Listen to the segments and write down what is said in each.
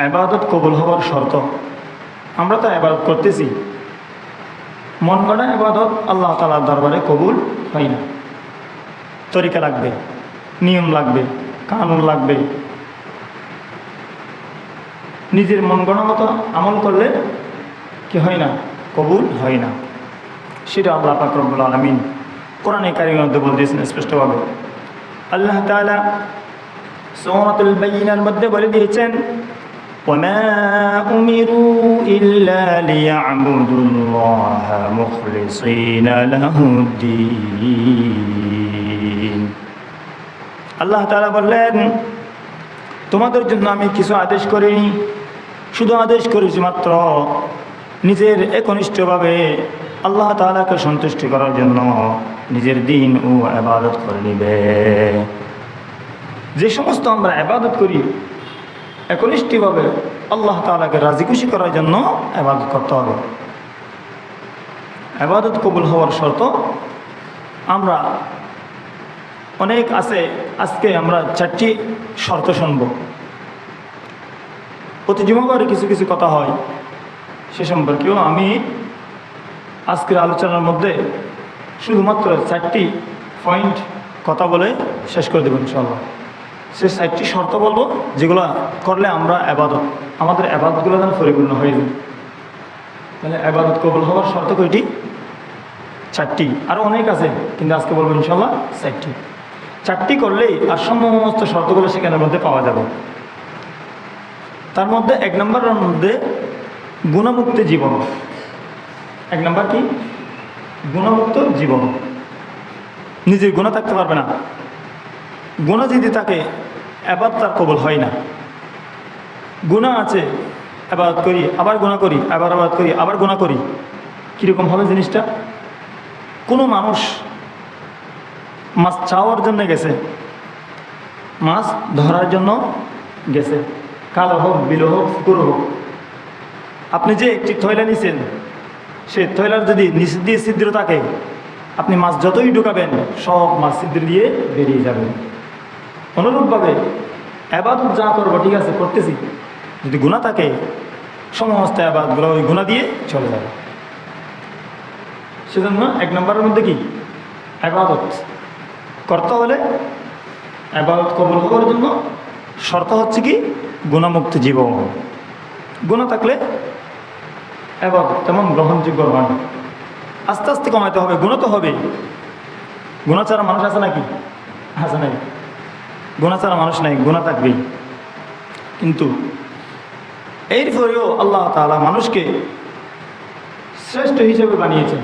ইবাদত কবুল হওয়ার শর্ত। আমরা তো ইবাদত করতেছি, মন গড়া ইবাদত আল্লাহ তাআলার দরবারে কবুল হয় না। তরিকা লাগবে, নিয়ম লাগবে, কানুন লাগবে। নিজের মন গড়া মতো আমল করলে কি হয় না? কবুল হয় না। সেটা আল্লাহ পাক রব্বুল আলামিন কোরআনে কারীমের মধ্যে বলতেছেন স্পষ্টভাবে। আল্লাহ তাআলা সূরাতুল বাইয়িনার মধ্যে বলে দিয়েছেন, وَمَا أُمِرُوا إِلَّا لِيَعْبُدُوا اللَّهَ مُخْلِصِينَ لَهُ الدِّينَ। আল্লাহ তাআলা বললেন, তোমাদের জন্য আমি কিছু আদেশ করিনি, শুধু আদেশ করেছি মাত্র নিজের একনিষ্ঠভাবে আল্লাহ তাআলাকে সন্তুষ্ট করার জন্য নিজের দিন ও ইবাদত করে নিবে। যে সমস্ত আমরা ইবাদত করি একনিষ্ঠভাবে আল্লাহ তাআলাকে রাজি খুশি করার জন্য ইবাদত করতে হবে। ইবাদত কবুল হওয়ার শর্ত আমরা অনেক আছে। আজকে আমরা 4টি শর্ত শুনব। প্রতি জুমাবারে কিছু কিছু কথা হয়, সে সম্পর্কেও আমি আজকের আলোচনার মধ্যে শুধুমাত্র 4টি পয়েন্ট কথা বলে শেষ করে দেব ইনশাআল্লাহ। সে 4টি শর্ত বলবো যেগুলো করলে আমরা আমাদের ইবাদতগুলো যেন পরিপূর্ণ হয়ে যায়। তাহলে ইবাদত কবুল হওয়ার শর্ত কয়টি? 4টি। আরও অনেক আছে, কিন্তু আজকে বলবো ইনশাআল্লাহ 4টি। 4টি করলেই আর সমস্ত শর্তগুলো সেখানের মধ্যে পাওয়া যাবে। তার মধ্যে 1 নম্বরের মধ্যে গুণামুক্ত জীবন। 1 নম্বর কি? গুণামুক্ত জীবন। নিজের গুণা থাকতে পারবে না। গুণা যদি থাকে ইবাদত তার কবুল হয় না। গুণা আছে, ইবাদত করি আবার গুণা করি, আবার ইবাদত করি আবার গুণা করি, কীরকম হবে জিনিসটা? কোনো মানুষ মাছ চাওয়ার জন্য গেছে, মাছ ধরার জন্য গেছে, কালো হোক, বিলো হোক, পুকুর হোক। আপনি যে একটি থয়লা নিছেন, সে থয়লার যদি নিচ দিয়ে ছিদ্র থাকে, আপনি মাছ যতই ঢুকাবেন সব মাছ ছিদ্র দিয়ে বেরিয়ে যাবে। অনুরূপভাবে ইবাদত যা করবো ঠিক আছে করতেছি, যদি গুনাহ থাকে সমস্ত ইবাদতগুলো ওই গুনাহ দিয়ে চলে যাবে। সেজন্য 1 নম্বরের মধ্যে কি? ইবাদত করতে হলে ইবাদত কবুল হওয়ার জন্য শর্ত হচ্ছে কি? গুণামুক্ত জীবন। গুনাহ থাকলে ইবাদত তেমন গ্রহণযোগ্য হয় না। আস্তে আস্তে কমাইতে হবে। গুনাহ তো হবে, গুনাহ ছাড়া মানুষ আছে নাকি? আছে নাই? গুনাহ ছাড়া মানুষ নাই, গুনাহ থাকবেই। কিন্তু এরপরেও আল্লাহ তাআলা মানুষকে শ্রেষ্ঠ হিসেবে বানিয়েছেন।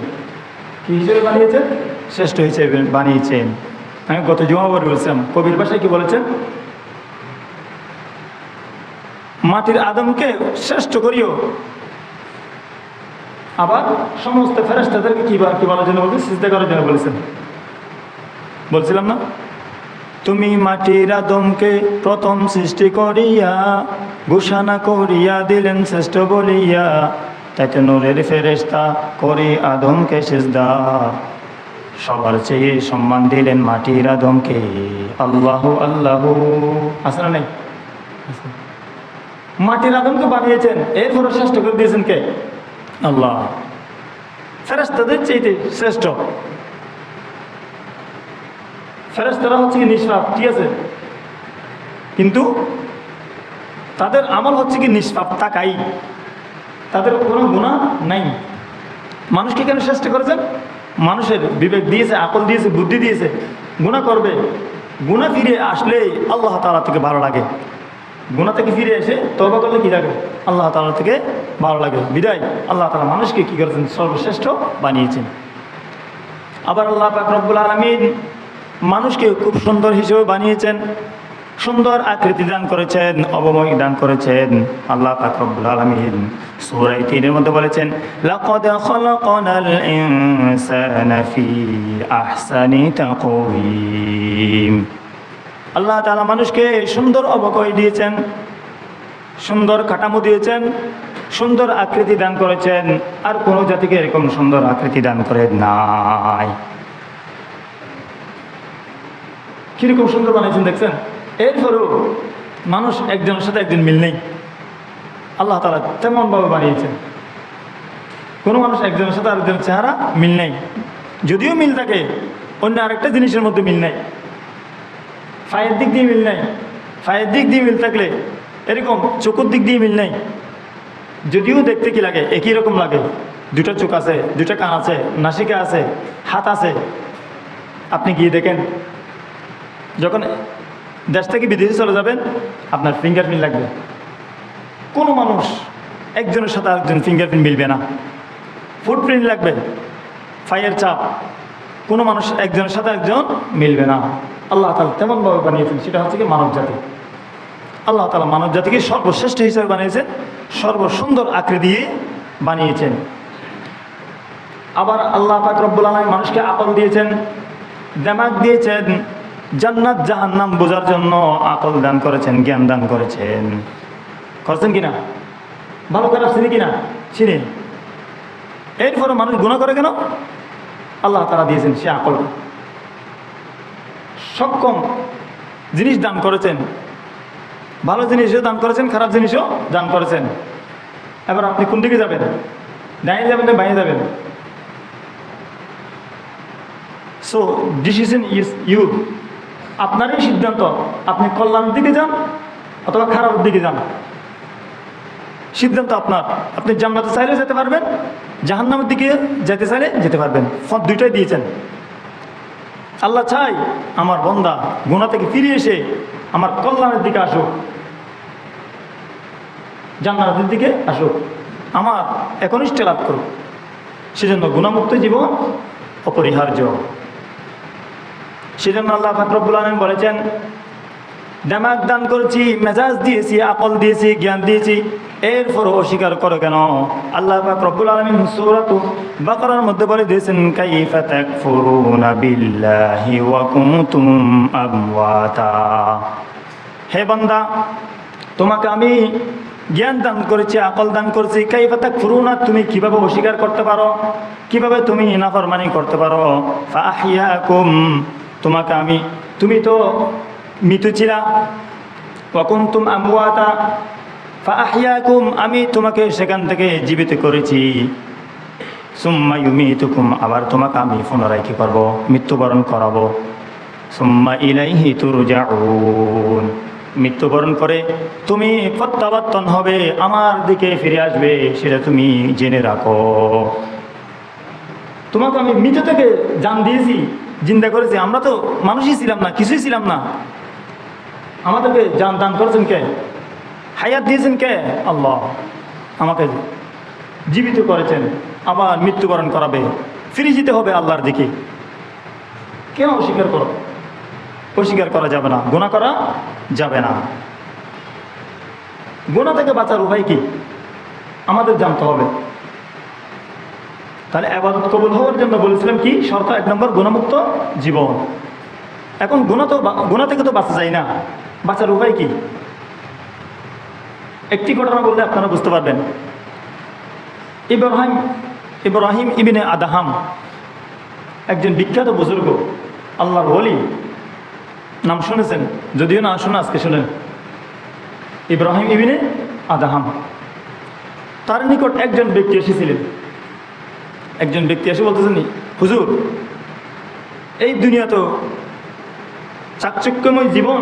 কি হিসেবে বানিয়েছেন? শ্রেষ্ঠ হিসেবে বানিয়েছেন। আমি গত জুমাবারে বলছিলাম, কবির ভাষায় কি বলেছেন? মাটির আদমকে শ্রেষ্ঠ করিও, আবার সমস্ত ফেরেশতাদেরকে কি বলার জন্য বলছে? সিজদা করার জন্য বলেছেন। বলছিলাম না? তুমি মাটির আদমকে প্রথম সৃষ্টি করিয়া ঘোষণা করিয়া দিলেন শ্রেষ্ঠ বলিয়া, তাতে নূরের ফেরেশতা করে আদমকে সিজদা, সবার চেয়ে সম্মান দিলেন মাটির আদমকে। আল্লাহু আল্লাহু। আছে না নাই? মাটির আদমকে বানিয়েছেন, এরপরে শ্রেষ্ঠ করে দিয়েছেন কে? আল্লাহ। ফেরেশতাদের চেয়ে শ্রেষ্ঠ। ফেরেশতারা হচ্ছে কি নিষ্পাপ, ঠিক আছে, কিন্তু তাদের আমল হচ্ছে কি নিষ্পাপ থাকাই, তাদের কোনো গুনাহ নাই। মানুষকে কেন শ্রেষ্ঠ করেছেন? মানুষের বিবেক দিয়েছে, আকল দিয়েছে, বুদ্ধি দিয়েছে। গুনাহ করবে, গুনাহ ফিরে আসলে আল্লাহ তাআলা থেকে ভালো লাগে। গুনাহ থেকে ফিরে এসে তওবা করলে কি লাগে? আল্লাহ তাআলা থেকে ভালো লাগে। বিদায় আল্লাহ তাআলা মানুষকে কি করেছেন? সর্বশ্রেষ্ঠ বানিয়েছেন। আবার আল্লাহ পাক রব্বুল আলামিন মানুষকে খুব সুন্দর হিসেবে বানিয়েছেন, সুন্দর আকৃতি দান করেছেন, অবময় দান করেছেন। আল্লাহ পাক রব্বুল আলামিন সূরা 3 এর মধ্যে বলেছেন, লাকাদ খালাকনাল ইনসানা ফি আহসানি তাকওয়িম। আল্লাহ তাআলা মানুষকে সুন্দর অবকাশ দিয়েছেন, সুন্দর কাঠামো দিয়েছেন, সুন্দর আকৃতি দান করেছেন। আর কোনো জাতিকে এরকম সুন্দর আকৃতি দান করে নাই। কিরকম সুন্দর বানিয়েছেন দেখছেন? এরপরেও মানুষ একজনের সাথে একজন মিল নেই। আল্লাহ তাআলা তেমনভাবে বানিয়েছেন। কোনো মানুষ একজনের সাথে আরেকজনের চেহারা মিল নেই, যদিও মিল থাকে অন্য আরেকটা জিনিসের মধ্যে মিল নেই। পায়ের দিক দিয়ে মিল নেই, পায়ের দিক দিয়ে মিল থাকলে এরকম চোখের দিক দিয়ে মিল নেই, যদিও দেখতে কি লাগে একই রকম লাগে। দুটা চোখ আছে, দুটা কান আছে, নাসিকা আছে, হাত আছে। আপনি গিয়ে দেখেন, যখন দেশ থেকে বিদেশে চলে যাবেন আপনার ফিঙ্গারপ্রিন্ট লাগবে। কোনো মানুষ একজনের সাথে আরেকজন ফিঙ্গারপ্রিন্ট মিলবে না, ফুটপ্রিন্ট লাগবে, পায়ের ছাপ। কোনো মানুষ একজনের সাথে একজন মিলবে না। আল্লাহ তাআলা তেমনভাবে বানিয়েছেন, সেটা হচ্ছে কি মানব জাতি। আল্লাহ তাআলা মানব জাতিকে সর্বশ্রেষ্ঠ হিসেবে বানিয়েছেন, সর্বসুন্দর আকৃতি দিয়ে বানিয়েছেন। আবার আল্লাহ পাক রব্বুল আলামিন মানুষকে আকল দিয়েছেন, দিমাগ দিয়েছেন, জান্নাত জাহান্নাম বোঝার জন্য আকল দান করেছেন, জ্ঞান দান করেছেন। করছেন কিনা? ভালো খারাপ চিনি কিনা? চিনি। এরপরে মানুষ গুনাহ করে কেন? আল্লাহ তাআলা দিয়েছেন সে আকল। সক্ষম জিনিস দান করেছেন, ভালো জিনিসও দান করেছেন, খারাপ জিনিসও দান করেছেন। এবার আপনি কোন দিকে যাবেন? ডাইনে যাবেন না বাইরে যাবেন? So decision is you. আপনারই সিদ্ধান্ত, আপনি কল্যাণের দিকে যান অথবা খারাপের দিকে যান। সিদ্ধান্ত আপনার। আপনি জান্নাতে চাইলে যেতে পারবেন, জাহান্নামের দিকে যেতে চাইলে যেতে পারবেন। পথ দুইটাই দিয়েছেন। আল্লাহ চাই আমার বান্দা গুনাহ থেকে ফিরে এসে আমার কল্যাণের দিকে আসুক, জান্নাতের দিকে আসুক, আমার একনিষ্ঠ লাভ করুক। সেজন্য গুনাহমুক্ত জীবন অপরিহার্য। সেজন্য আল্লাহ পাক রব্বুল আলামিন বলেছেন, দিমাগ দান করেছি, মেজাজ দিয়েছি, আকল দিয়েছি, জ্ঞান দিয়েছি, এরপর অস্বীকার করো কেন? আল্লাহ পাক রব্বুল আলামিন সূরা বাকারার মধ্যে বলে দিয়েছেন, কাইফা তাকফুরুনা বিল্লাহি ওয়া কুনতুম আমওয়াতা। হে বান্দা, তোমাকে আমি জ্ঞান দান করেছি, আকল দান করেছি, কাইফা তাকফুরুনা, তুমি কিভাবে অস্বীকার করতে পারো, কিভাবে তুমি নাফরমানি করতে পারো? ফাআহইয়াকুম, তোমাকে আমি, তুমি তো মৃত ছিলা, ওয়া কুনতুম আমওয়াতা ফাআহইয়াকুম, আমি তোমাকে সেখান থেকে জীবিত করেছি। সুম্মা ইউমিতুকুম, আবার তোমাকে আমি পুনরায় কি করবো? মৃত্যুবরণ করাবো। সুম্মা ইলাইহি তুরজাউন, মৃত্যুবরণ করে তুমি প্রত্যাবর্তন হবে, আমার দিকে ফিরে আসবে, সেটা তুমি জেনে রাখো। তোমাকে আমি মৃত থেকে জান দিয়েছি, জিন্দা করেছি। আমরা তো মানুষই ছিলাম না, কিছুই ছিলাম না। আমাদেরকে জান দান করেছেন কে? হায়াত দিয়েছেন কে? আল্লাহ। আমাকে জীবিত করেছেন, আবার মৃত্যুবরণ করাবে, ফিরে যেতে হবে আল্লাহর দিকে। কেন অস্বীকার করো? অস্বীকার করা যাবে না, গুনাহ করা যাবে না। গুনাহ থেকে বাঁচার উপায় কি আমাদের জানতে হবে। তাহলে ইবাদত কবুল হওয়ার জন্য বলেছিলাম কি শর্ত? 1 নম্বর গুনাহমুক্ত জীবন। এখন গুনাহ থেকে তো বাঁচা যায় না, বাঁচার উপায় কি? একটি ঘটনা বললে আপনারা বুঝতে পারবেন। ইব্রাহিম ইবনে আদহাম একজন বিখ্যাত বুজুর্গ, আল্লাহর ওলি। নাম শুনেছেন? যদিও না শুনে আজকে শুনেন। ইব্রাহিম ইবনে আদহাম, তার নিকট একজন ব্যক্তি এসেছিলেন। একজন ব্যক্তি এসে বলতেছেন, হুজুর, এই দুনিয়া তো চাকচক্যময় জীবন,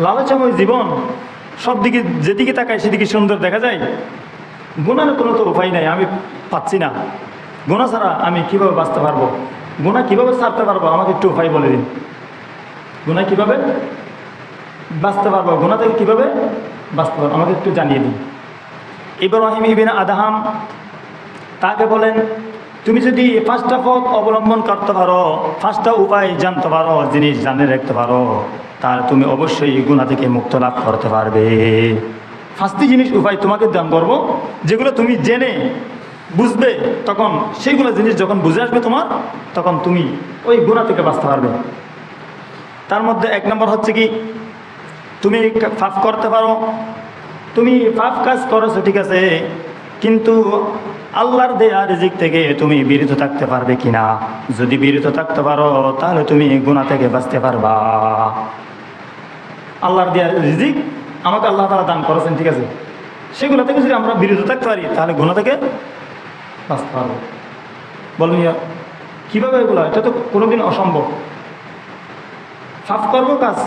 লালসাময় জীবন, সব দিকে যেদিকে তাকায় সেদিকে সুন্দর দেখা যায়। গুনার কোনো তো উপায় নাই, আমি পাচ্ছি না। গুনাহ ছাড়া আমি কিভাবে বাঁচতে পারবো? গুনাহ কিভাবে ছাড়তে পারবো? আমাকে একটু উপায় বলে দিন। গুনাহ কিভাবে বাঁচতে পারবো? গুনাহ থেকে কীভাবে বাঁচতে পারবো আমাকে একটু জানিয়ে দিন। ইব্রাহিম ইবনে আদহাম তাকে বলেন, তুমি যদি 5টা পথ অবলম্বন করতে পারো, 5টা উপায় জানতে পারো, জিনিস জানে রাখতে পারো, তাহলে তুমি অবশ্যই গুনাহ থেকে মুক্ত লাভ করতে পারবে। 5টি জিনিস উপায় তোমাকে দান করবো, যেগুলো তুমি জেনে বুঝবে, তখন সেইগুলো জিনিস যখন বুঝে আসবে তোমার, তখন তুমি ওই গুনাহ থেকে বাঁচতে পারবে। তার মধ্যে 1 নম্বর হচ্ছে কি, তুমি পাপ করতে পারো, তুমি পাপ কাজ করেছো ঠিক আছে, কিন্তু আল্লাহর দেয়া রিজিক থেকে তুমি বিরত থাকতে পারবে কিনা? যদি বিরত থাকতে পারো তাহলে তুমি গুনাহ থেকে বাঁচতে পারবা। আল্লাহর দেয়া রিজিক আমাকে আল্লাহ তাআলা দান করেছেন ঠিক আছে, সেগুলো থেকে যদি আমরা বিরত থাকতে পারি তাহলে গুনাহ থেকে বাঁচতে পারবো। বলুন ইয়া কীভাবে এগুলো? এটা তো কোনোদিন অসম্ভব। পাপ করবো কাজ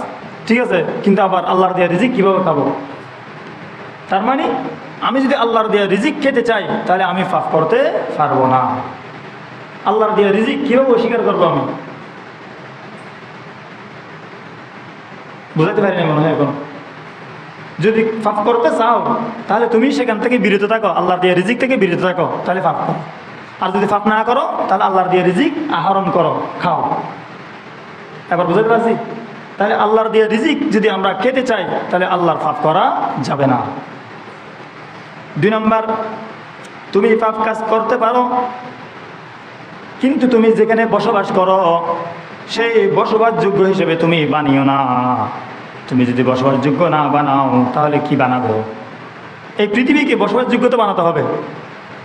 ঠিক আছে, কিন্তু আবার আল্লাহর দেয়া রিজিক কীভাবে খাবো? তার মানে আমি যদি আল্লাহর দেয়া রিজিক খেতে চাই তাহলে আমি পাপ করতে পারবো না। আল্লাহর দেয়া রিজিক কীভাবে অস্বীকার করবো আমি? বুঝাতে পারি না মনে হয় এখন। যদি পাপ করতে চাও তাহলে তুমি সেখান থেকে বিরত থাকো, আল্লাহর দেয়া রিজিক থেকে বিরত থাকো, তাহলে পাপ করো। আর যদি পাপ না করো তাহলে আল্লাহর দেয়া রিজিক আহরণ করো, খাও। এবার বুঝাতে পারছি? তাহলে আল্লাহর দেয়া রিজিক যদি আমরা খেতে চাই তাহলে আল্লাহর পাপ করা যাবে না। 2 নম্বর, তুমি পাপ কাজ করতে পারো কিন্তু তুমি যেখানে বসবাস করো সেই বসবাসযোগ্য হিসেবে তুমি বানিও না। তুমি যদি বসবাসযোগ্য না বানাও তাহলে কি বানাবো? এই পৃথিবীকে বসবাসযোগ্য তো বানাতে হবে।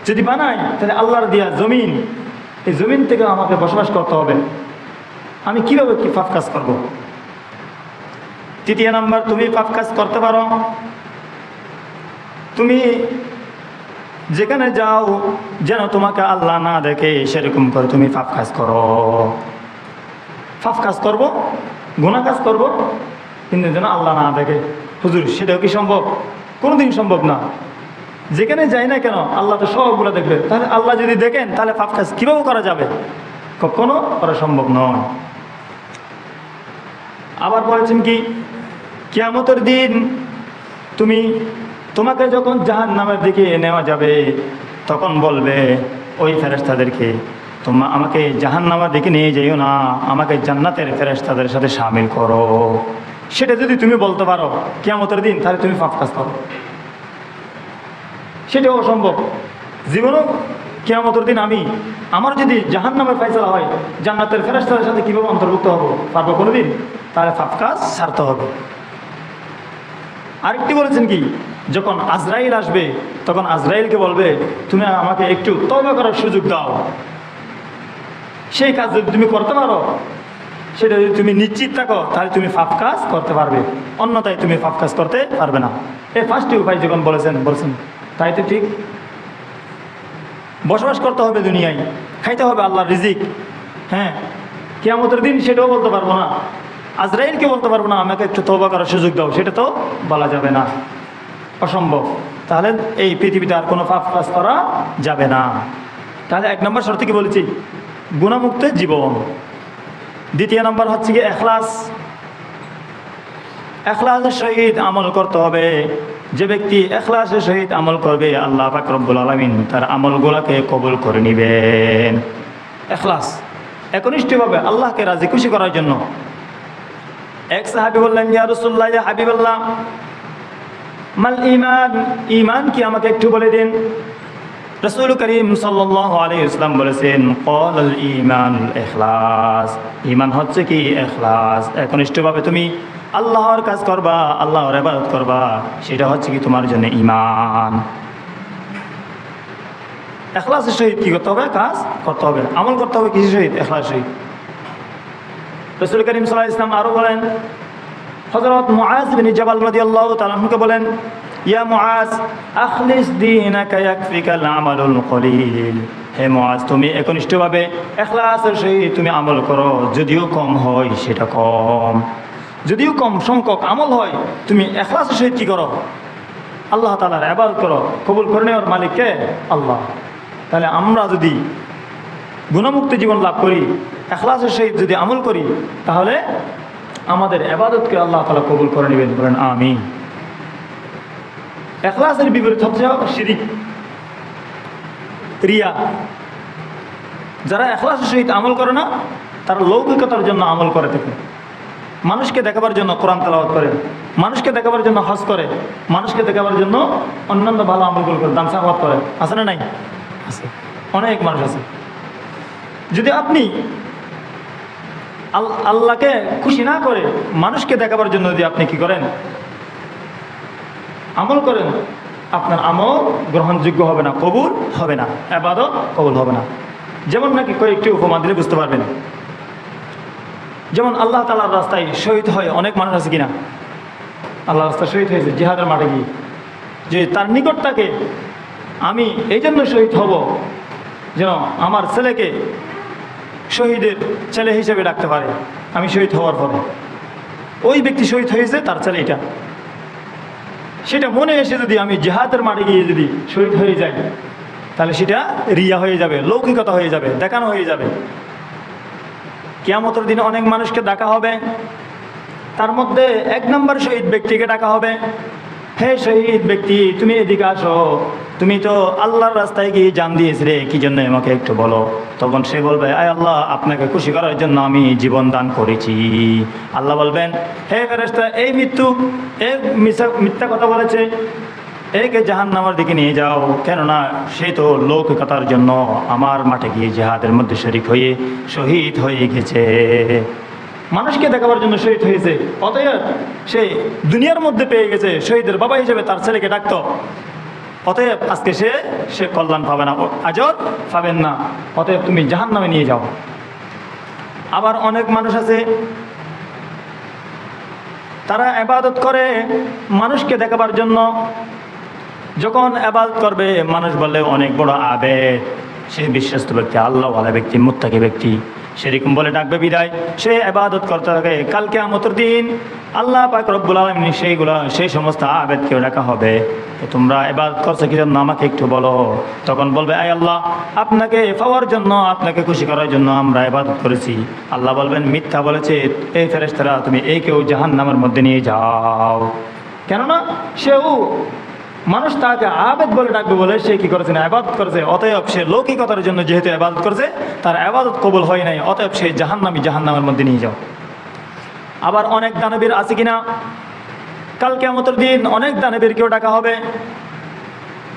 যদি বানাই তাহলে আল্লাহর দেয়া জমিন, এই জমিন থেকে আমাকে বসবাস করতে হবে। আমি কিভাবে কি পাপ কাজ করব? 3 নম্বর, তুমি পাপ কাজ করতে পারো, তুমি যেখানে যাও যেন তোমাকে আল্লাহ না দেখে সেরকম করে তুমি পাপ কাজ করো। পাপ কাজ করব, গুনাহ কাজ করব, কিন্তু যেন আল্লাহ না দেখে। হুজুর সেটাও কি সম্ভব? কোনোদিন সম্ভব না। যেখানে যাই না কেন আল্লাহ তো সবগুলো দেখবে। তাহলে আল্লাহ যদি দেখেন তাহলে পাপ কাজ কীভাবে করা যাবে? কখনো করা সম্ভব নয়। আবার বলেছেন কি, কিয়ামতের দিন তোমাকে যখন জাহান্নামের দিকে নেওয়া যাবে তখন বলবে ওই ফেরেশতাদেরকে, তোমরা আমাকে জাহান্নামের দিকে নিয়ে যাইও না, আমাকে জান্নাতের ফেরেশতাদের সাথে শামিল করো। সেটা যদি তুমি বলতে পারো কিয়ামতের দিন তাহলে তুমি পাপ কাজ করো। সেটাও অসম্ভব। জীবনও কিয়ামতের দিন আমার যদি জাহান্নামের ফয়সালা হয় জান্নাতের ফেরেশতাদের সাথে কীভাবে অন্তর্ভুক্ত হবো? পারবো কোনোদিন? তাহলে পাপ কাজ ছাড়তে হবে। আরেকটি বলেছেন কি, যখন আজরাইল আসবে তখন আজরাইলকে বলবে তুমি আমাকে একটু তওবা করার সুযোগ দাও। সেই কাজ যদি তুমি করতে পারো, সেটা যদি তুমি নিশ্চিত থাকো তাহলে তুমি পাপ কাজ করতে পারবে, অন্যথায় তুমি পাপ কাজ করতে পারবে না। এই 5টি উপায় যখন বলেছেন তাই তো ঠিক। বসবাস করতে হবে দুনিয়ায়, খাইতে হবে আল্লাহর রিজিক। হ্যাঁ, কিয়ামতের দিন সেটাও বলতে পারবো না, আজরাইলকে বলতে পারবো না আমাকে একটু তওবা করার সুযোগ দাও, সেটা তো বলা যাবে না, অসম্ভব। তাহলে এই পৃথিবীতে আর কোনো পাপ কাজ করা যাবে না। তাহলে 1 নম্বর শর্তে কি বলেছি? গুনাহমুক্ত জীবন। 2 নম্বর হচ্ছে কি এখলাস। এখলাসের সহিত আমল করতে হবে। যে ব্যক্তি এখলাসের সহিত আমল করবে আল্লাহ পাক রব্বুল আলামিন তার আমলগুলোকে কবুল করে নেবেন। এখলাস, একনিষ্ঠভাবে আল্লাহকে রাজি খুশি করার জন্য। এক সাহাবী বললেন, ইয়া রাসূলুল্লাহ, ইয়া হাবিবাল্লাহ, মাল ঈমান, ঈমান কি আমাকে একটু বলে দিন। রাসূল করিম সাল্লাল্লাহু আলাইহি ওয়াসাল্লাম বলেছেন, ক্বালাল ঈমানুল ইখলাস। ঈমান হচ্ছে কি? ইখলাস। একনিষ্ঠভাবে তুমি আল্লাহর কাজ করবা, আল্লাহর ইবাদত করবা, সেটা হচ্ছে কি তোমার জন্য ঈমান। ইখলাসের সহিত কি করতে হবে? কাজ করতে হবে, আমল করতে হবে। কিসের সহিত? ইখলাসের সহিত। রাসূল করিম সাল্লাল্লাহু আলাইহি ওয়াসাল্লাম আরো বলেন, হযরত মুআজ বিন জাবাল রাদিয়াল্লাহু তাআলা আনহুকে বলেন, ইয়া মুআজ, আখলিস দীনাকা ইয়াকফিকাল আমালুল কলিল। হে মুআজ, তুমি একনিষ্ঠভাবে ইখলাসের সহিত তুমি আমল করো, যদিও কম হয় সেটা কম, যদিও কম সংখ্যক আমল হয় তুমি ইখলাসের সহিত কি করো? আল্লাহ তাআলার ইবাদত করো। কবুল করে নেওয়ার মালিক কে? আল্লাহ। তাহলে আমরা যদি গুনাহমুক্ত জীবন লাভ করি, ইখলাসের সহিত যদি আমল করি, তাহলে আমাদের ইবাদতকে আল্লাহ তাআলা কবুল করে নেবেন। বলেন আমিন। ইখলাসের বিপরীত হচ্ছে শিরিক, রিয়া। যারা ইখলাসের সহিত আমল করে না তারা লৌকিকতার জন্য আমল করে থাকে। মানুষকে দেখাবার জন্য কোরআন তেলাওয়াত করে, মানুষকে দেখাবার জন্য হজ করে, মানুষকে দেখাবার জন্য অন্যান্য ভালো আমলগুলো করে, দান সাখাওয়াত করে। আছে না নাই? আছে, অনেক মানুষ আছে। যদি আপনি আল্লাহকে খুশি না করে মানুষকে দেখাবার জন্য যদি আপনি কি করেন? আমল করেন, আপনার আমল গ্রহণযোগ্য হবে না, কবুল হবে না, ইবাদত কবুল হবে না। যেমন নাকি কয়েকটি উপমা দিলে বুঝতে পারবেন। যেমন আল্লাহ তাআলার রাস্তায় শহীদ হয় অনেক মানুষ আছে কিনা? আল্লাহ রাস্তায় শহীদ হয়েছে জিহাদের মাঠে গিয়ে, যে তার নিকটটাকে আমি এই জন্য শহীদ হব যেন আমার ছেলেকে শহীদের ছেলে হিসেবে ডাকতে পারে আমি শহীদ হওয়ার পরে। ওই ব্যক্তি শহীদ হয়েছে তার ছেলে এটা, সেটা মনে এসে যদি আমি জিহাদের মাঠে গিয়ে যদি শহীদ হয়ে যাই তাহলে সেটা রিয়া হয়ে যাবে, লৌকিকতা হয়ে যাবে, দেখানো হয়ে যাবে। কিয়ামতের দিনে অনেক মানুষকে ডাকা হবে, তার মধ্যে 1 নম্বর শহীদ ব্যক্তিকে ডাকা হবে, হে শহীদ ব্যক্তি তুমি এদিকে আসো, তুমি তো আল্লাহর রাস্তায় গিয়ে জান দিয়েছিলে, কি জন্য আমাকে একটু বলো। তখন সে বলবে, আয় আল্লাহ, আপনাকে খুশি করার জন্য আমি জীবন দান করেছি। আল্লাহ বলবেন, হে ফেরেশতা, এই মিথ্যা কথা বলেছে, একে জাহান্নামের দিকে নিয়ে যাও, কেননা সে তো লৌকিকতার জন্য আমার মাঠে গিয়ে জিহাদের মধ্যে শরীক হয়ে শহীদ হয়ে গেছে, মানুষকে দেখাবার জন্য শহীদ হয়েছে। অতএব সে দুনিয়ার মধ্যে পেয়ে গেছে শহীদের বাবা হিসেবে তার ছেলেকে ডাকত, অতএব আজকে সে কল্যাণ পাবে না, আজর পাবেন না, অতএব তুমি জাহান্নামে নিয়ে যাও। আবার অনেক মানুষ আছে তারা ইবাদত করে মানুষকে দেখাবার জন্য, যখন ইবাদত করবে মানুষ বললে অনেক বড় আবেদ, সে বিশ্বস্ত ব্যক্তি, আল্লাহওয়ালা ব্যক্তি, মুত্তাকি ব্যক্তি, সেরকম বলে ডাকবে বিদায় সে ইবাদত করতে থাকে। কাল কিয়ামতের দিন আল্লাহ পাক রব্বুল আলামিন সেই সমস্ত আবেদকেও ডাকা হবে, তোমরা ইবাদত করছো কি জন্য আমাকে একটু বলো। তখন বলবে, আয় আল্লাহ, আপনাকে পাওয়ার জন্য, আপনাকে খুশি করার জন্য আমরা ইবাদত করেছি। আল্লাহ বলবেন, মিথ্যা বলেছে এই ফেরেশতারা, তুমি একেও জাহান্নামের মধ্যে নিয়ে যাও। কেননা সেও মানুষ তাকে আবেদ বলে ডাকবে বলে সে কি করেছে না, ইবাদত করেছে, অতএব সে লৌকিকতার জন্য যেহেতু ইবাদত করেছে তার ইবাদত কবুল হয় নাই, অতএব সে জাহান্নামের মধ্যে নিয়ে যাও। আবার অনেক দানবীর আছে কিনা, কাল কিয়ামতের দিন অনেক দানবীরকেও ডাকা হবে,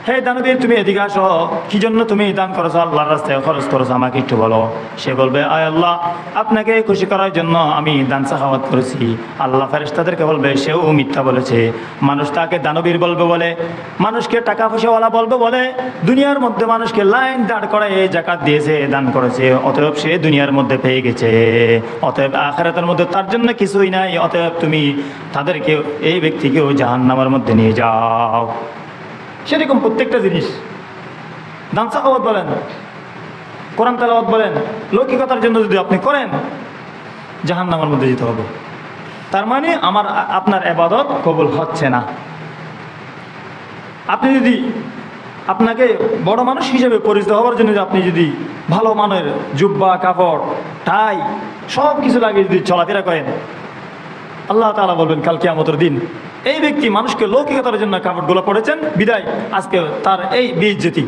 হে দানবীর তুমি এদিকে আসো, কি জন্য তুমি দান করেছো, আল্লাহর রাস্তায় খরচ করেছো, আমাকে একটু বলো। সে বলবে, আয় আল্লাহ, আপনাকে খুশি করার জন্য আমি দান সাখাওয়াত করেছি। আল্লাহ ফেরেশতাদেরকে বলবে, সেও মিথ্যা বলেছে। মানুষ তাকে দানবীর বলবে বলে, মানুষকে টাকা পয়সাওয়ালা বলবে বলে, দুনিয়ার মধ্যে মানুষকে লাইন দাঁড় করায় যাকাত দিয়েছে, দান করেছে, অতএব সে দুনিয়ার মধ্যে পেয়ে গেছে, অতএব আখিরাতের মধ্যে তার জন্য কিছুই নাই, অতএব তুমি তাদেরকে, এই ব্যক্তিকেও জাহান্নামের মধ্যে নিয়ে যাও। সেরকম প্রত্যেকটা জিনিস, দান সাখাওয়াত বলেন, কোরআন তেলাওয়াত বলেন, লৌকিকতার জন্য যদি আপনি করেন জাহান্নামের মধ্যে যেতে হবে। তার মানে আপনার ইবাদত কবুল হচ্ছে না। আপনি যদি আপনাকে বড় মানুষ হিসেবে পরিচিত হওয়ার জন্য আপনি যদি ভালো মানের জুব্বা, কাপড়, টাই সব কিছু লাগিয়ে যদি চলাফেরা করেন, আল্লাহ তাআলা বলবেন কাল কিয়ামতের দিন, এই ব্যক্তি মানুষকে লৌকিকতার জন্য কাপড়গুলো পড়েছেন বিদায় আজকে তার এই বেইজ্জতি।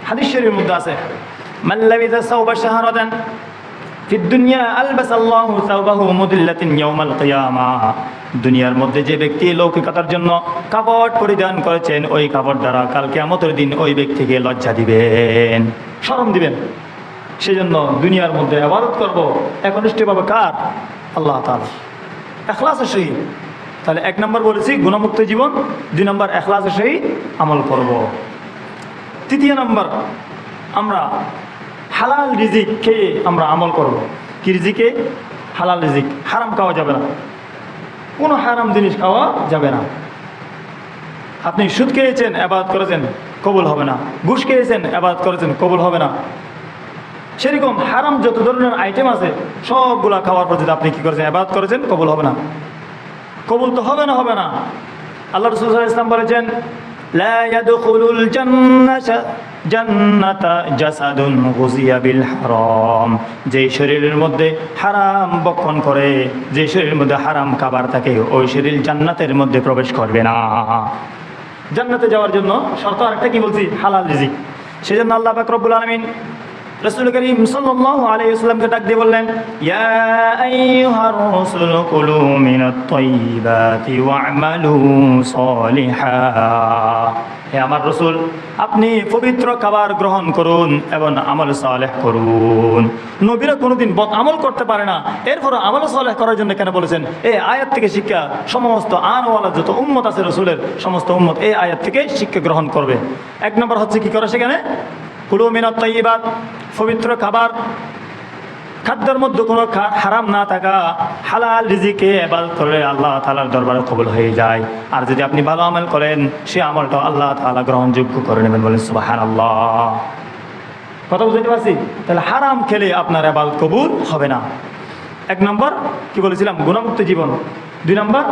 হাদিস শরীফের মধ্যে আছে, মান লাবিসা সাওবা শাহরাতান ফিদ দুনিয়া আলবাসাল্লাহু সাওবাহু মুদিল্লাতিন ইয়াউমাল কিয়ামাহ। দুনিয়ার মধ্যে যে ব্যক্তি লৌকিকতার জন্য কাপড় পরিধান করেছেন, ওই কাপড় দ্বারা কাল কিয়ামতের দিন ওই ব্যক্তিকে লজ্জা দিবেন, শরম দিবেন। সেজন্য দুনিয়ার মধ্যে ইবাদত করব একনিষ্ঠভাবে কার, আল্লাহ তাআলা, ইখলাসের সহিত। তাহলে 1 নম্বর বলেছি গুণামুক্ত জীবন, 2 নম্বর ইখলাসের সহিত আমল করব। 3 নম্বর আমরা হালাল রিজিক খেয়ে আমরা আমল করব। কি রিজিকে? হালাল রিজিক, হারাম খাওয়া যাবে না, কোনো হারাম জিনিস খাওয়া যাবে না। আপনি সুদ খেয়েছেন, ইবাদত করেছেন, কবুল হবে না। ঘুষ খেয়েছেন, ইবাদত করেছেন, কবুল হবে না। সেরকম হারাম যত ধরনের আইটেম আছে সবগুলা খাওয়ার পর যদি আপনি কি করেছেন, ইবাদত করেছেন, কবুল হবে না। কবুল তো হবে না। আল্লাহ রাসূল সাল্লাল্লাহু আলাইহি ওয়াসাল্লাম বলেছেন, লা ইয়াদখুলুল জান্নাতা জাসাদুন গুযিয়া বিল হারাম। যে শরীরের মধ্যে হারাম বক্ষণ করে, যে শরীরের মধ্যে হারাম খাবার থাকে, ওই শরীর জান্নাতের মধ্যে প্রবেশ করবে না। জান্নাতে যাওয়ার জন্য শর্ত আরেকটা কি বলছি, হালাল রিজিক। সেজন্য আল্লাহ পাক রব্বুল আলামিন রাসূল করিম সাল্লাল্লাহু আলাইহি ওয়াসাল্লামকে ডাক দিয়ে বললেন, ইয়া আইয়ুহার রাসূল কুলু মিনাত তাইয়্যিবাতি ওয়া'মালু সলিহা। হে আমার রাসূল, আপনি পবিত্র খাবার গ্রহণ করুন এবং আমল সালেহ করুন। নবীরা কোনোদিন বদ আমল করতে পারে না, এরপর আমল সালেহ করার জন্য কেন বলেছেন? এই আয়াত থেকে শিক্ষা সমস্ত আনওয়ালা যত উম্মত আছে রাসূলের, সমস্ত উম্মত এই আয়াত থেকে শিক্ষা গ্রহণ করবে। 1 নম্বর হচ্ছে কি করে সেখানে, কুলু মিনাত তাইয়্যিবাত, পবিত্র খাবার খাদ্যের মধ্যে কোনো হারাম না থাকা, হালাল রিজিকে ইবাদত করলে আল্লাহ তাআলার দরবারে কবুল হয়ে যায়। আর যদি আপনি ভালো আমল করেন, সে আমলটা আল্লাহ তাআলা গ্রহণযোগ্য করে নেবেন, বলেন সুবহানাল্লাহ। কথা বুঝতে পারছি? তাহলে হারাম খেলে আপনার ইবাদত কবুল হবে না। এক নম্বর কি বলেছিলাম, গুনাহমুক্ত জীবন। দুই নম্বর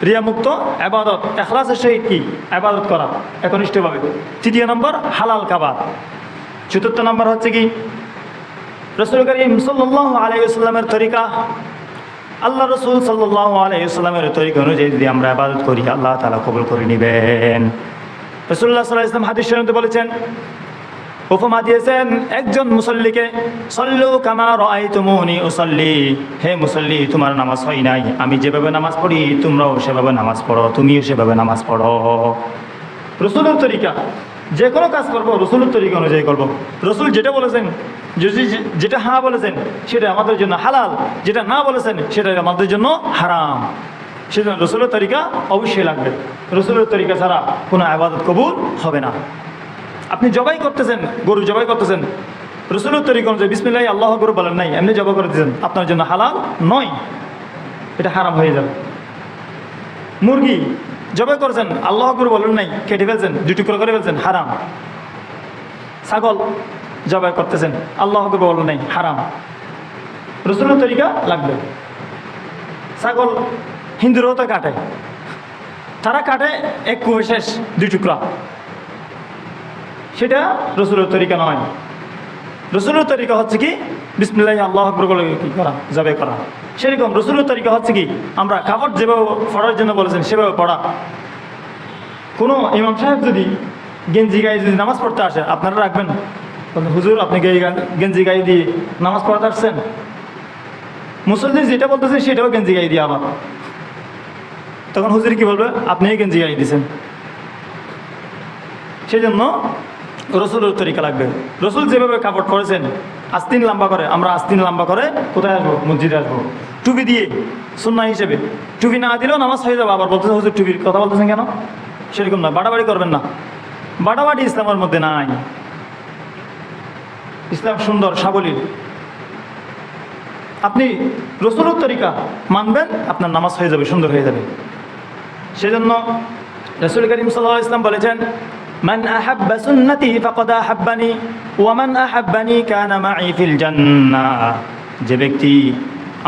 রিয়ামুক্ত ইবাদত, ইখলাসের সহিত কি ইবাদত করা একনিষ্ঠভাবে। তৃতীয় নম্বর হালাল খাবার। চতুর্থ নম্বর হচ্ছে কি রাসূল করিম সাল্লাল্লাহু আলাইহি ওয়াসাল্লামের তরিকা। আল্লাহ রাসূল সাল্লাল্লাহু আলাইহি ওয়াসাল্লামের তরিকা অনুযায়ী যদি আমরা ইবাদত করি, আল্লাহ তাআলা কবুল করে নেবেন। রাসূলুল্লাহ সাল্লাল্লাহু আলাইহি ওয়াসাল্লাম হাদিস শরীফে বলেছেন, উপমা দিয়েছেন একজন মুসল্লিকে, সল্লু কামা রাআইতুমুনি উসাল্লি, হে মুসল্লি তোমার নামাজ হয় নাই, আমি যেভাবে নামাজ পড়ি তোমরাও সেভাবে নামাজ পড়ো, তুমিও সেভাবে নামাজ পড়ো। রাসূলের তরিকা, যে কোনো কাজ করবো রাসূলের তরিকা অনুযায়ী করবো। রাসূল যেটা বলেছেন, যেটা হ্যাঁ বলেছেন সেটা আমাদের জন্য হালাল, যেটা না বলেছেন সেটা আমাদের জন্য হারাম। সেজন্য রাসূলের তরিকা অবশ্যই লাগবে। রাসূলের তরিকা ছাড়া কোনো ইবাদত কবুল হবে না। আপনি জবাই করতেছেন, গরু জবাই করতেছেন, রাসূলের তরিকা অনুযায়ী বিসমিল্লাহ আল্লাহু আকবার বলেন নাই, এমনি জবাই করে দিয়েছেন, আপনার জন্য হালাল নয়, এটা হারাম হয়ে যাবে। মুরগি জবাই করেছেন, আল্লাহু আকবার বলেন নাই, কেটে ফেলছেন, দুই টুকরো করে ফেলছেন, হারাম। ছাগল জবাই করতেছেন, আল্লাহু আকবার বলেন নাই, হারাম। রাসূলের তরিকা লাগবে। ছাগল হিন্দুরাও তো কাটে, তারা কাটে এক কুয়ে শেষ, দুই টুকরা, সেটা রাসূলের তরিকা নয়। রাসূলের তরিকা হচ্ছে কি বিসমিল্লাহ আল্লাহু আকবার বলে কি করা, জবাই করা। সেরকম রাসূলের তরিকা হচ্ছে কি আমরা কাপড় যেভাবে পড়ার জন্য বলেছেন সেভাবে পড়া। কোনো ইমাম সাহেব যদি গেঞ্জি গায়ে যদি নামাজ পড়তে আসে, আপনারা রাখবেন হুজুর আপনি গেঞ্জি গায়ে দিয়ে নামাজ পড়াতে আসছেন? মুসল্লি যেটা বলতেছে সেটাও গেঞ্জি গায়ে দিয়ে আবার, তখন হুজুর কি বলবে, আপনি গেঞ্জি গায়ে দিয়েছেন। সেই জন্য রাসূলের তরিকা লাগবে। রাসূল যেভাবে কাপড় পরেছেন আস্তিন লম্বা করে, আমরা আস্তিন লম্বা করে কোথায় আসবো, মসজিদে আসবো, টুপি দিয়ে সুন্নাহ হিসেবে। টুপি না দিলেও নামাজ হয়ে যাবে। আবার বলতেছে হুজুর টুপির কথা বলতেছেন কেন? সেরকম না, বাড়াবাড়ি করবেন না। বাড়াবাড়ি ইসলামের মধ্যে নাই। ইসলাম সুন্দর সাবলীল। আপনি রাসূলের তরিকা মানবেন, আপনার নামাজ হয়ে যাবে, সুন্দর হয়ে যাবে। সেজন্য রাসূল করিম সাল্লাল্লাহু আলাইহি ওয়াসাল্লাম বলেছেন, মান আহাব্বা সুন্নতি ফাকাদ আহাব্বানি ওয়া মান আহাব্বানি কানা মাই ফিল জান্নাহ। যে ব্যক্তি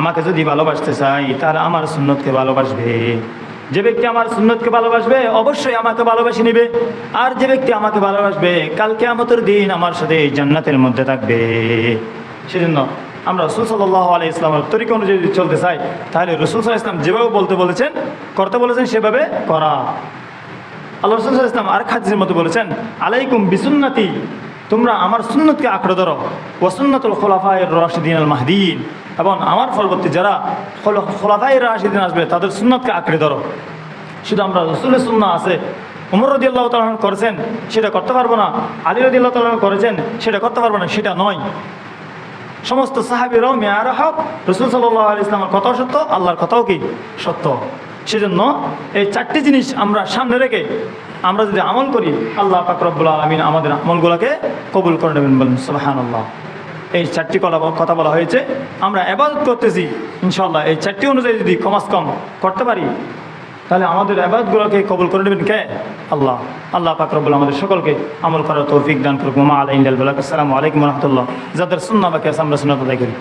আমাকে যদি ভালোবাসতে চায় তার আমার সুন্নতকে ভালোবাসবে। যে ব্যক্তি আমার সুন্নতকে ভালোবাসবে অবশ্যই আমাকে ভালোবেসে নেবে। আর যে ব্যক্তি আমাকে ভালোবাসবে কাল কিয়ামতের দিন আমার সাথে জান্নাতের মধ্যে থাকবে। সেজন্য আমরা রাসূল সাল্লাল্লাহু আলাইহি ওয়াসাল্লামের তরিকা অনুযায়ী যদি চলতে চাই, তাহলে রাসূল সাল্লাল্লাহু আলাইহি ওয়াসাল্লাম যেভাবে বলতে বলেছেন, করতে বলেছেন সেভাবে করা। আল্লাহ রাসূল সাল্লাল্লাহু আলাইহি ওয়াসাল্লাম আর হাদিসের মধ্যে বলেছেন, আলাইকুম বিসুন্নতি, তোমরা আমার সুন্নতকে আঁকড়ে ধরো, ওয়া সুন্নাতুল খুলাফায়ে রাশিদিন আল মাহদিয়িন, এবং আমার পরবর্তী যারা খুলাফায়ে রাশিদিন আসবে তাদের সুন্নতকে আঁকড়ে ধরো। শুধু আমরা রাসূলের সুন্নাহ আছে ওমর রাদিয়াল্লাহু তাআলা করেছেন সেটা করতে পারবো না, আলী রাদিয়াল্লাহু তাআলা করেছেন সেটা করতে পারবো না, সেটা নয়। সমস্ত সাহাবীরাও মেয়ারা হক, রাসূল সাল্লাল্লাহু আলাইহি ওয়াসাল্লামের কথাও সত্য, আল্লাহর কথাও কি সত্য। সেজন্য এই চারটি জিনিস আমরা সামনে রেখে আমরা যদি আমল করি, আল্লাহ পাক রব্বুল আলামিন আমাদের আমলগুলোকে কবুল করে নেবেন, বলেন সুবহানাল্লাহ। এই চারটি কথা বলা হয়েছে, আমরা ইবাদত করতেছি ইনশাআল্লাহ এই চারটি অনুযায়ী যদি কমাস কম করতে পারি, তাহলে আমাদের ইবাদতগুলোকে কবুল করে নেবেন কে? আল্লাহ। আল্লাহ পাক রব্বুল আমাদের সকলকে আমল করার তৌফিক দান করুক। ওয়া মা আলাইনা ইল্লাল বালাগ। আসসালামু আলাইকুম ওয়া রাহমাতুল্লাহ। যাদের সুন্নাহ বাকি আছে আমরা সুন্নাত আদায় করি।